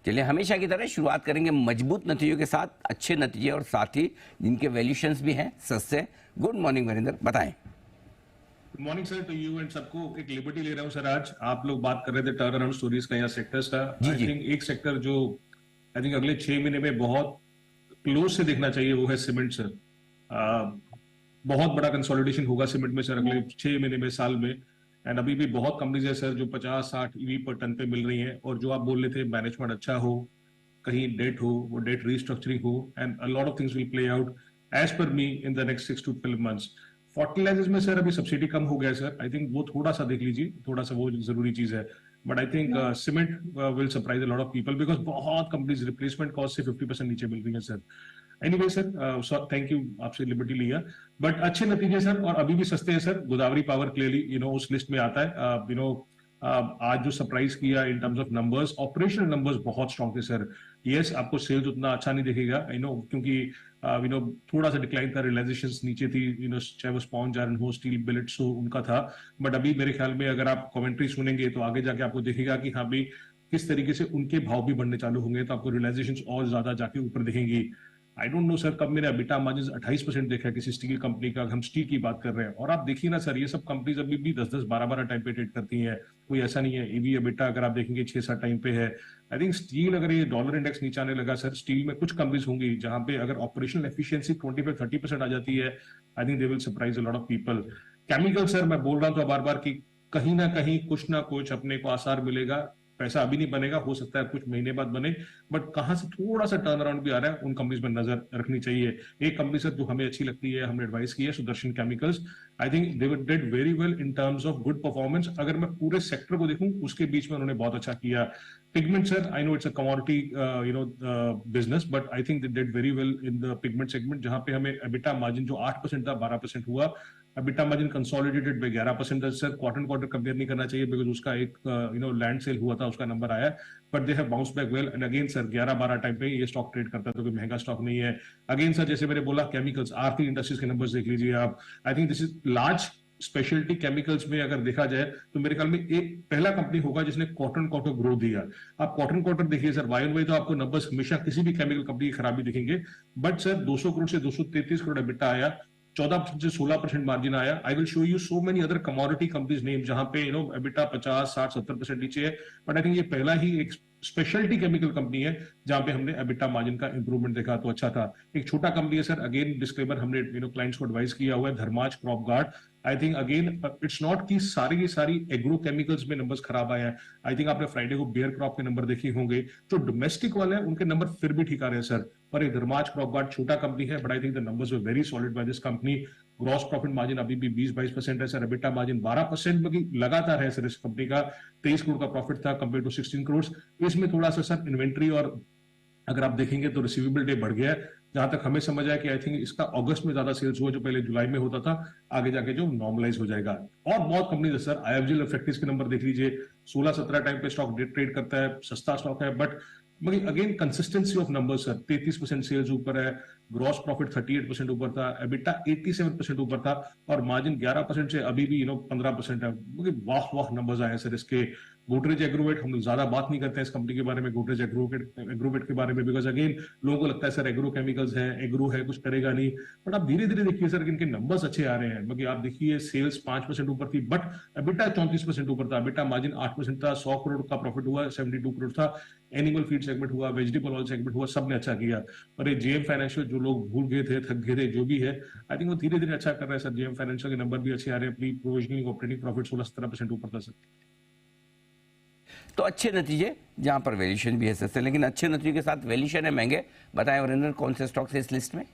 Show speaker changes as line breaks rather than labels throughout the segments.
चलिए, हमेशा की तरह शुरुआत करेंगे मजबूत नतीजों के साथ, अच्छे नतीजे और साथ ही जिनके वैल्यूएशंस भी हैं सस्ते। गुड मॉर्निंग वरिंदर, बताएं।
Good morning sir, to you and सबको। एक लिबर्टी ले रहा हूँ सर। आज आप लोग बात कर रहे थे टर्न अराउंड स्टोरीज का या सेक्टर्स का।
जी
आई
जी।
थिंक एक सेक्टर जो आई थिंक अगले 6 महीने में बहुत क्लोज से देखना चाहिए वो है सीमेंट सर। बहुत बड़ा कंसोलिडेशन होगा सीमेंट में सर अगले 6 महीने में, साल में। एंड अभी भी बहुत कंपनीज है सर जो 50-60 ईवी पर टन पे मिल रही हैं। और जो आप बोल रहे थे मैनेजमेंट अच्छा हो, कहीं डेट हो, वो डेट रीस्ट्रक्चरिंग हो, and a lot of things will play out as per me in the next 6 to 12 months। Fertilizers में सर अभी सब्सिडी कम हो गया है सर। आई थिंक वो थोड़ा सा देख लीजिए, थोड़ा सा वो जरूरी चीज है। But I think cement will surprise a lot of people because बहुत कंपनीज रिप्लेसमेंट कॉस्ट से 50% नीचे मिल रही है sir. Anyway sir, thank you, आपसे लिबर्टी लिया। बट अच्छे नतीजे सर और अभी भी सस्ते हैं सर। गोदावरी पावर क्लियरली उस लिस्ट में आता है। आज जो सरप्राइज किया in terms of numbers, operational numbers बहुत स्ट्रॉन्ग थे सर। यस, आपको सेल्स उतना अच्छा नहीं दिखेगा, क्योंकि थोड़ा सा डिक्लाइन था, रियलाइजेशंस नीचे थी, चाहे वो स्पॉन्ज आयरन हो, स्टील बिलेट्स हो, उनका था। बट अभी मेरे ख्याल में अगर आप कमेंट्री सुनेंगे तो आगे जाके आपको दिखेगा कि हाँ भी किस तरीके से उनके भाव भी बढ़ने चालू होंगे, तो आपको रियलाइजेशंस और ज्यादा जाके ऊपर दिखेंगी। आई डोंट नो सर कब मेरा EBITDA मार्जिन 28% देखा है किसी स्टील कंपनी का। हम स्टील की बात कर रहे हैं और आप देखिए ना सर, ये सब कंपनीज अभी भी 10-10, 12-12 टाइम पे ट्रेड करती हैं। कोई ऐसा नहीं है। ईवी EBITDA अगर आप देखेंगे 6-7 टाइम पे है। आई थिंक स्टील, अगर ये डॉलर इंडेक्स नीचे आने लगा सर, स्टील में कुछ कंपनीज होंगी जहां पे अगर ऑपरेशनल एफिशिएंसी 25-30% आ जाती है, I think they will surprise a lot of people. Chemical sir, मैं बोल रहा हूँ तो बार बार कि कहीं ना कहीं कुछ ना कुछ अपने को आसार मिलेगा। पैसा अभी नहीं बनेगा, हो सकता है कुछ महीने बाद बने, बट कहां से थोड़ा सा टर्न अराउंड भी आ रहा है, उन कंपनीज में नजर रखनी चाहिए। एक कंपनी सर जो हमें अच्छी लगती है, हमने एडवाइस की है, Sudarshan chemicals. I think they did very well in terms of good performance. अगर मैं पूरे सेक्टर को देखूं उसके बीच में उन्होंने बहुत अच्छा किया। Pigment sir, I know it's a commodity business, but I think they did very well in the pigment segment, जहां पे हमें एबिटा मार्जिन जो 8% था 12% हुआ। एबिटा मार्जिन कंसोलिडेटेड में 11% था सर। क्वार्टर कंपेयर नहीं करना चाहिए बिकॉज उसका एक लैंड सेल हुआ था, उसका नंबर आया। But they have bounce back well. And again sir 11-12 time पे ये स्टॉक ट्रेड करता है, तो कोई महंगा स्टॉक नहीं है। अगेन सर, जैसे मैंने बोला, केमिकल्स, आरती इंडस्ट्रीज के नंबर्स देख लीजिए आप। आई think this is large speciality chemicals में अगर देखा जाए तो मेरे ख्याल में एक पहला कंपनी होगा जिसने क्वार्टर ग्रोथ दिया। आप क्वार्टर देखिए सर, वाई वाई तो आपको नंबर्स हमेशा किसी भी केमिकल कंपनी की खराबी दिखेंगे। बट सर 200 करोड़ से 233 करोड़ EBITDA आया, 14% से 16% मार्जिन आया। I will show you so many other commodity companies name जहां पे EBITDA 50-60-70% नीचे है। बट आई थिंक ये पहला ही एक स्पेशलिटी केमिकल कंपनी है जहां पे हमने EBITDA मार्जिन का इंप्रूवमेंट देखा, तो अच्छा था। एक छोटा कंपनी है सर, अगेन डिस्क्लेमर, हमने क्लाइंट्स को एडवाइस किया हुआ है, Dharmaj Crop Guard. I think again it's not कि सारी की सारी एग्रो केमिकल्स में नंबर्स खराब आए हैं। आई थिंक आपने फ्राइडे को बेयर क्रॉप के नंबर देखे होंगे, जो डोमेस्टिक वाले हैं उनके नंबर फिर भी ठीक आ रहे हैं सर। और एक धर्माज क्रॉप गार्ड छोटा कंपनी है, but I think the numbers were very solid by this company. Gross profit margin अभी भी 20-22% है सर। EBITDA मार्जिन 12% में लगातार है सर इस कंपनी का। 23 करोड़ का प्रॉफिट था कंपेयर टू 16 करोड़। इसमें थोड़ा सा सर इन्वेंट्री और अगर आप देखेंगे तो रिसीवेबल डे बढ़ गया है। जहां तक हमें समझ आया कि आई थिंक इसका अगस्त में ज्यादा सेल्स हुआ, जो पहले जुलाई में होता था, आगे जाके जो नॉर्मलाइज हो जाएगा। और बहुत कंपनी है सर, IFGL इफेक्टिव के नंबर देख लीजिए, 16-17 टाइम पे स्टॉक ट्रेड करता है, सस्ता स्टॉक है। But again consistency of number sir, 33% sales ऊपर है, ग्रॉस प्रॉफिट 38% ऊपर था, EBITDA 87% ऊपर था, और मार्जिन 11% से अभी भी 15% है। वाह वाह नंबर्स आए हैं सर इसके। गोदरेज एग्रोवेट, हम लोग ज्यादा बात नहीं करते हैं इस कंपनी के बारे में, गोदरेज एग्रोवेट के बारे में, बिकॉज अगेन लोगों को लगता है सर एग्रो केमिकल्स है, एग्रो है, कुछ करेगा नहीं। बट आप धीरे धीरे देखिए सर, इनके नंबर्स अच्छे आ रहे हैं। आप देखिए सेल्स 5% ऊपर थी, बट EBITDA 34% ऊपर था। EBITDA मार्जिन 8% था, 100 करोड़ का प्रॉफिट हुआ, 72 करोड़ था। एनिमल फीड सेगमेंट हुआ, वेजिटेबल ऑयल सेगमेंट हुआ, सबने अच्छा किया। और ये जेएम फाइनेंशियल, जो लोग भूल गए थे, थक गए थे, जो भी है, आई थिंक वो धीरे धीरे अच्छा कर रहा है सर। जेएम फाइनेंशियल के नंबर भी अच्छे आ रहे हैं। प्री प्रोविजनिंग ऑपरेटिंग प्रॉफिट 16-17% ऊपर था सर।
तो अच्छे नतीजे जहां पर वैल्यूएशन भी है सस्ते, लेकिन अच्छे नतीजे के साथ वैल्यूएशन है महंगे। बताएं वरिंदर, कौन से स्टॉक्स है इस लिस्ट में?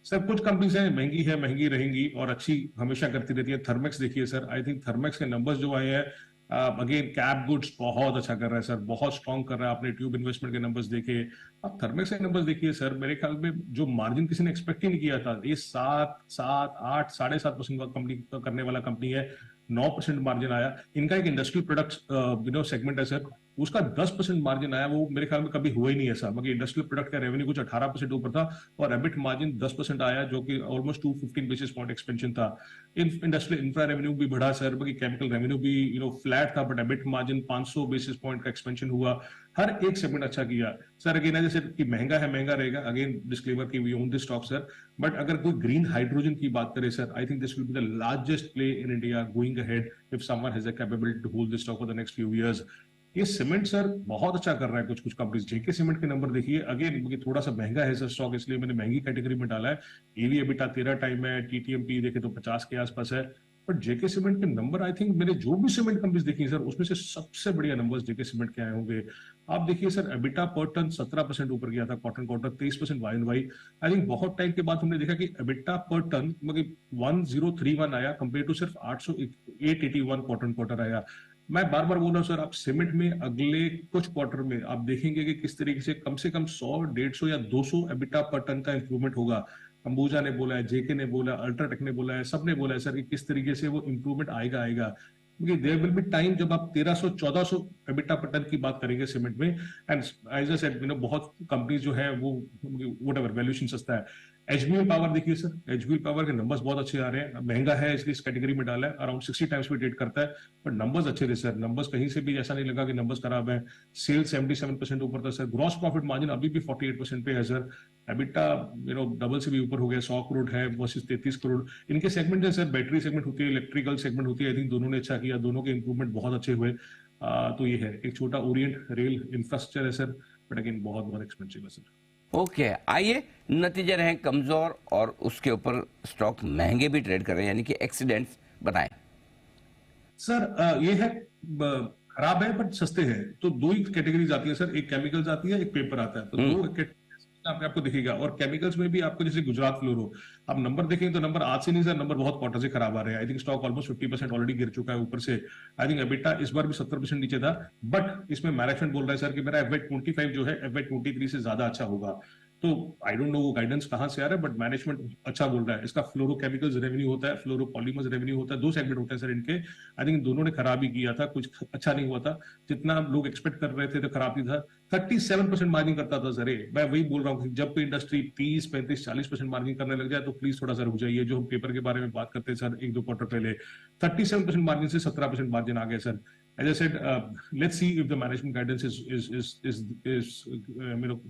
सर कुछ कंपनीज है महंगी है, महंगी रहेंगी और अच्छी हमेशा करती रहती है। थर्मेक्स देखिए सर, आई थिंक थर्मेक्स के नंबर्स जो आए हैं, अगेन कैप गुड्स बहुत अच्छा कर रहा है सर, बहुत स्ट्रॉन्ग कर रहा है। आपने ट्यूब इन्वेस्टमेंट के नंबर्स देखे, आप थर्मेक्स के नंबर्स देखिए सर। मेरे ख्याल में जो मार्जिन किसी ने एक्सपेक्ट ही नहीं किया था, ये 7-8 7.5% का कंपनी करने वाला कंपनी है, 9% मार्जिन आया। इनका एक इंडस्ट्रियल प्रोडक्ट्स सेगमेंट है सर, उसका 10% मार्जिन आया, वो मेरे ख्याल में कभी हुआ ही नहीं ऐसा। मगर इंडस्ट्रियल प्रोडक्ट का रेवेन्यू कुछ 18% ऊपर था और एबिट मार्जिन 10% आया, जो कि ऑलमोस्ट 215 बेसिस पॉइंट एक्सपेंशन था। इंडस्ट्रियल इंफ्रा रेवेन्यू भी बढ़ा सर, बाकी केमिकल रेवेन्यू भी फ्लैट था, but EBIT margin 500 basis point का एक्सपेंशन हुआ। हर एक सेगमेंट अच्छा किया सर। अगेन जैसे कि महंगा है, महंगा रहेगा, अगेन डिस्क्लेमर की we own this stock sir. But अगर कोई ग्रीन हाइड्रोजन की बात करें sir, I think this will be the largest play in India going ahead if someone has the capability to hold this stock for the next few years. ये cement sir बहुत अच्छा कर रहा है, कुछ कुछ कंपनीज। जेके सीमेंट के number देखिए, अगेन थोड़ा सा महंगा है सर स्टॉक, इसलिए मैंने महंगी कैटेगरी में डाला है। ईवी एबिटा 13 टाइम है, टीटीएमपी देखे तो 50 के आसपास है। बट जेके सीमेंट के नंबर, आई थिंक मैंने जो भी सीमेंट कंपनीज देखी सर, उसमें से सबसे बढ़िया नंबर्स जेके सीमेंट के आए होंगे। आप देखिए सर, एबिटा पर टन 17% ऊपर गया था, cotton quarter 23% Y and Y. I think बहुत टाइम के बाद हमने देखा कि एबिटा पर टन मतलब 1031 आया, कंपेयर टू सिर्फ 881 कॉटन क्वार्टर आया। मैं बार बार बोल रहा हूँ सर, आप सीमेंट में अगले कुछ क्वार्टर में आप देखेंगे कि किस तरीके से कम 100, 150 या 200 एबिटा पर टन का इंप्रूवमेंट होगा। अंबुजा ने बोला है, जेके ने बोला, अल्ट्राटेक ने बोला है, सबने बोला है सर कि किस तरीके से वो इंप्रूवमेंट आएगा आएगा। क्योंकि देयर विल बी टाइम जब आप 1300 1400 एबिटा पर टन की बात करेंगे सीमेंट में। एंड एज आई सेड, बहुत कंपनीज जो है वो व्हाटएवर वैल्यूएशन सस्ता है। एचबीएल पावर देखिए सर, एचबीएल पावर के नंबर्स बहुत अच्छे आ रहे हैं। महंगा है इसलिए इस कैटेगरी में डाला है, अराउंड 60 टाइम्स पे ट्रेड करता है, बट नंबर्स अच्छे थे सर। नंबर्स कहीं से भी ऐसा नहीं लगा कि नंबर्स खराब है। सेल 77% ऊपर था सर। ग्रॉस प्रॉफिट मार्जिन अभी भी 48% पे है सर। एबिटा डबल से भी ऊपर हो गया, 100 करोड़ है वर्सेस 33 करोड़। इनके सेगमेंट है सर, बैटरी सेगमेंट होती है, इलेक्ट्रिकल सेगमेंट होती है। आई थिंक दोनों ने अच्छा किया, दोनों के इंप्रूवमेंट बहुत अच्छे हुए। तो ये है एक छोटा ओरिएंट रेल इंफ्रास्ट्रक्चर है सर, बट अगेन बहुत बहुत एक्सपेंसिव है सर।
ओके, आइए नतीजे रहे कमजोर और उसके ऊपर स्टॉक महंगे भी ट्रेड कर रहे हैं, यानी कि एक्सीडेंट्स बताएं।
सर ये है खराब है बट सस्ते हैं, तो दो ही कैटेगरीज आती है सर, एक केमिकल्स आती है, एक पेपर आता है। तो दो आपको दिखेगा। और केमिकल्स में भी आपको जैसे गुजरात फ्लोरो, आप नंबर देखेंगे तो नंबर आज से नहीं सर, नंबर बहुत क्वार्टर से खराब आ रहे हैं। I think stock almost 50% already गिर चुका है ऊपर से। आई थिंक एबिटा इस बार भी 70% नीचे था, बट इसमें मैनेजमेंट बोल रहा है सर कि मेरा FY25 जो है FY23 से ज्यादा अच्छा होगा। तो आई डोंट नो वो गाइडेंस कहां से आ रहा है, बट मैनेजमेंट अच्छा बोल रहा है। इसका फ्लोरोकेमिकल्स रेवेन्यू होता है, फ्लोरोपॉलीमर्स रेवेन्यू होता है, दो सेगमेंट होते हैं सर इनके। आई थिंक दोनों ने खराब ही किया था, कुछ अच्छा नहीं हुआ था जितना लोग एक्सपेक्ट कर रहे थे, तो खराब ही था। 37% मार्जिन करता था सर। मैं वही बोल रहा हूँ कि जब कोई इंडस्ट्री 30, 35, 40% मार्जिन करने लग जाए तो प्लीज थोड़ा सा रुक जाइए। जो हम पेपर के बारे में बात करते हैं सर एक दो क्वार्टर पहले, 37% मार्जिन से 17% मार्जिन आ गया sir. As I said, let's see if the management guidance is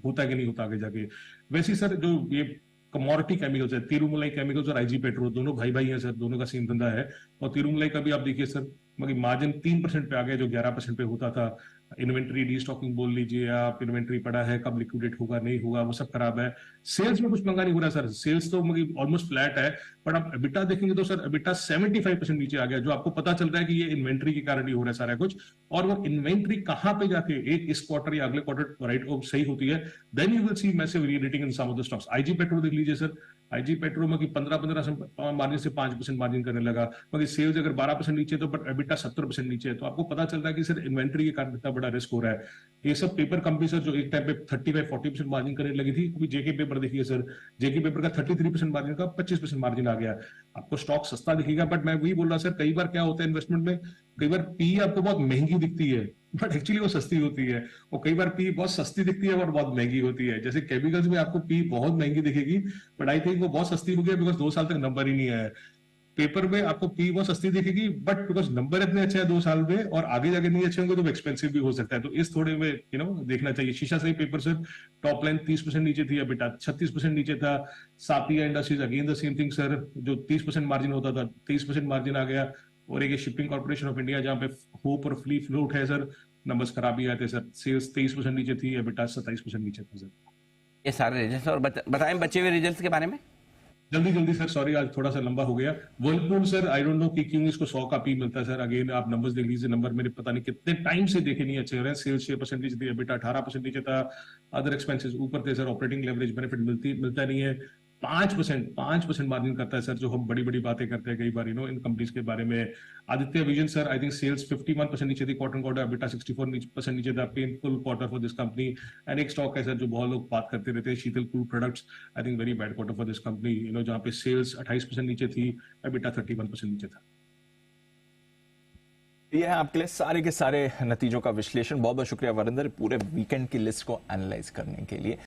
होता है कि नहीं होता आगे जाके। वैसे ही सर जो ये कमोडिटी केमिकल्स है, तिरुमलाई केमिकल्स और आईजी पेट्रो, दोनों भाई भाई हैं सर, दोनों का सेम धंधा है। और तिरुमलाई का भी आप देखिए सर, मगर मार्जिन 3% पे आ गया जो 11% पे होता था। इन्वेंट्री डीस्टॉकिंग बोल लीजिए आप, इन्वेंट्री पड़ा है, कब लिक्विडेट होगा नहीं होगा वो सब खराब है। सेल्स में कुछ मंगा नहीं हो रहा सर, सेल्स तो ऑलमोस्ट फ्लैट है। बट आप एबिटा देखेंगे तो सर एबिटा 75% नीचे आ गया, जो आपको पता चल रहा है कि ये इन्वेंट्री के कारण ही हो रहा है सारा कुछ। और वो इन्वेंट्री कहां पे जाके एक इस क्वार्टर या अगले क्वार्टर राइट सही होती है, then you will see massive rerating in some of the stocks. IG Petro देख लीजिए सर, आईजी पेट्रो में 15% मार्जिन से 5% मार्जिन करने लगा, मगर सेल्स अगर 12% नीचे तो बट एबिटा 70% नीचे है। तो आपको पता चल रहा है कि सर इन्वेंट्री के कारण इतना बड़ा रिस्क हो रहा है। ये सब पेपर कंपनी सर जो एक टाइम पे 35-40% मार्जिन करने लगी थी, अभी जेके पेपर देखिए सर, जेके पेपर का 33% मार्जिन का 25% मार्जिन आ गया। आपको स्टॉक सस्ता दिखेगा, बट मैं वही बोल रहा सर, कई बार क्या होता है इन्वेस्टमेंट में, कई बार पी आपको बहुत महंगी दिखती है बट एक्चुअली वो सस्ती होती है। और कई बार पी बहुत सस्ती दिखती है और बहुत महंगी होती है। जैसे केमिकल्स में आपको पी बहुत महंगी दिखेगी, बट आई थिंक वो बहुत सस्ती होगी बिकॉज 2 साल तक नंबर ही नहीं आया। पेपर में आपको पी बहुत सस्ती दिखेगी, बट बिकॉज नंबर इतने अच्छे हैं 2 साल में और आगे जाके नहीं अच्छे होंगे तो एक्सपेंसिव भी हो सकता है। तो इस थोड़े में देखना चाहिए। शीशा सही पेपर से टॉप लाइन 30% नीचे थी, अभी 36% नीचे था। Sathiya industries again the same thing sir, जो 30% मार्जिन होता था 23% मार्जिन आ गया। और एक शिपिंग कॉर्पोरेशन ऑफ इंडिया जहां पे होप और फ्ली फ्लोट है सर, नंबर्स खराब ही आते सर। सेल्स 23% नीचे थी, एबिटा 27% नीचे था सर।
ये सारे रिजल्ट्स, और बताएं बचे हुए रिजल्ट्स के बारे में।
जल्दी जल्दी सर, सॉरी आज थोड़ा सा लंबा हो गया। Whirlpool sir, I don't know कि क्यों इसको 100 का पी मिलता है सर। अगेन आप नंबर्स देख लीजिए, नंबर मेरे पता नहीं कितने टाइम से देखे नहीं अच्छे हो रहे हैं। सेल्स 6% नीचे थी, एबिटा 18% नीचे था। अदर एक्सपेंसेस ऊपर थे सर। ऑपरेटिंग लेवरेज बेनिफिट मिलता नहीं है। 5% मार्जिन करता है सर, जो हम बड़ी बड़ी बातें करते हैं कई बार इन कंपनीज के बारे में। Aditya Vision sir, I think sales 51% नीचे थी क्वार्टर, एबिटा 64% नीचे था। Painful quarter for this company. And एक स्टॉक है सर जो बहुत लोग बात करते रहते हैं, Sheetal cool products. I think very bad quarter for this company, जहां पे सेल्स 28% नीचे थी, एबिटा 31% नीचे था।
ये है आपके लिए सारे के सारे नतीजों का विश्लेषण। बहुत बहुत शुक्रिया वरिंदर, पूरे वीकेंड की लिस्ट को एनालाइज करने के लिए।